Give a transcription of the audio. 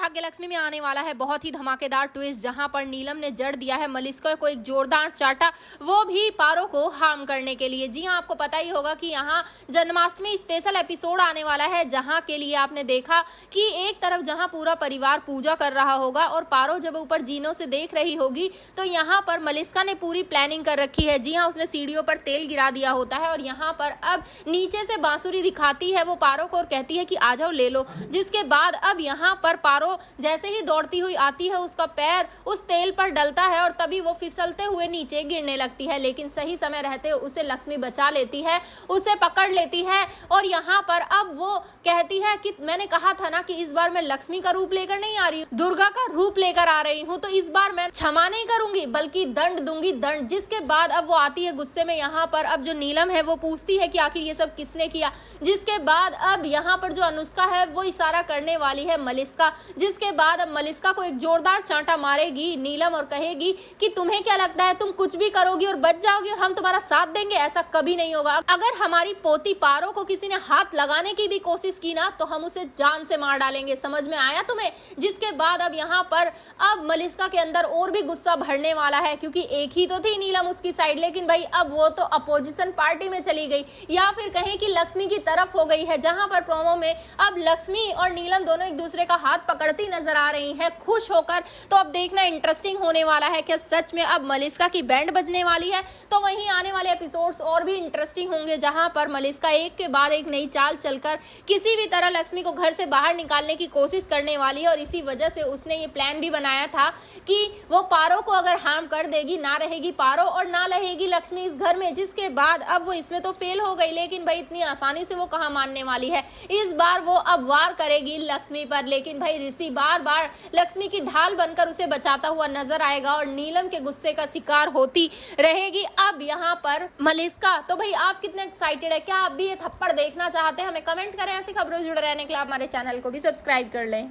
भाग्यलक्ष्मी में आने वाला है बहुत ही धमाकेदार ट्विस्ट, जहां पर नीलम ने जड़ दिया है मलिस्का को एक जोरदार चाटा, वो भी पारो को हार्म करने के लिए। जी हां, आपको पता ही होगा कि यहां जन्माष्टमी स्पेशल एपिसोड आने वाला है, जहां के लिए आपने देखा कि एक तरफ जहां पूरा परिवार पूजा कर रहा होगा और पारो जब ऊपर जीनों से देख रही होगी, तो यहाँ पर मलिस्का ने पूरी प्लानिंग कर रखी है। जी हाँ, उसने सीढ़ियों पर तेल गिरा दिया होता है और यहाँ पर अब नीचे से बांसुरी दिखाती है वो पारो को और कहती है कि आ जाओ ले लो। जिसके बाद अब यहाँ पर पारो जैसे ही दौड़ती हुई आती है, उसका पैर उस तेल पर डलता है और तभी वो फिसलते हुए नीचे गिरने लगती है, लेकिन सही समय रहते उसे लक्ष्मी बचा लेती है, उसे पकड़ लेती है और यहाँ पर अब वो कहती है कि मैंने कहा था ना कि इस बार मैं लक्ष्मी का रूप लेकर नहीं आ रही, दुर्गा का रूप लेकर आ रही हूँ, तो इस बार मैं क्षमा नहीं करूंगी बल्कि दंड दूंगी, दंड। जिसके बाद अब वो आती है गुस्से में। यहाँ पर अब जो नीलम है वो पूछती है कि आखिर ये सब किसने किया। जिसके बाद अब यहाँ पर जो अनुष्का है वो इशारा करने वाली है मलिस्का, जिसके बाद अब मलिस्का को एक जोरदार चांटा मारेगी नीलम और कहेगी कि तुम्हें क्या लगता है तुम कुछ भी करोगी और बच जाओगी और हम तुम्हारा साथ देंगे? ऐसा कभी नहीं होगा। अगर हमारी पोती पारो को किसी ने हाथ लगाने की भी कोशिश की ना तो हम उसे जान से मार डालेंगे, समझ में आया तुम्हें? जिसके बाद अब यहाँ पर अब मलिस्का के अंदर और भी गुस्सा भरने वाला है, क्योंकि एक ही तो थी नीलम उसकी साइड, लेकिन भाई अब वो तो अपोजिशन पार्टी में चली गई, या फिर कहें कि लक्ष्मी की तरफ हो गई है। जहां पर प्रोमो में अब लक्ष्मी और नीलम दोनों एक दूसरे का हाथ पकड़ती नजर आ रही हैं खुश होकर। तो अब देखना इंटरेस्टिंग होने वाला है कि सच में अब मलिस्का की बैंड बजने वाली है। तो वहीं आने वाले एपिसोड्स और भी इंटरेस्टिंग होंगे, जहां पर मलिस्का एक के बाद एक नई चाल चलकर किसी भी तरह लक्ष्मी को घर से बाहर निकालने की कोशिश करने वाली है। और इसी वजह से उसने ये प्लान भी बनाया था कि वो पारो को अगर हार्म कर देगी, ना रहेगी पारो और ना रहेगी लक्ष्मी इस घर में। जिसके बाद अब वो इसमें तो फेल हो गई, लेकिन भाई इतनी आसानी से वो कहाँ मानने वाली है। इस बार वो अब वार करेगी लक्ष्मी पर, लेकिन भाई ऋषि बार बार लक्ष्मी की ढाल बनकर उसे बचाता हुआ नजर आएगा और नीलम के गुस्से का शिकार होती रहेगी अब यहाँ पर मलिस्का। तो भाई आप कितने एक्साइटेड है? क्या आप भी ये थप्पड़ देखना चाहते हैं? हमें कमेंट करें। ऐसी खबरों से जुड़े रहने के लिए आप हमारे चैनल को भी सब्सक्राइब कर लें।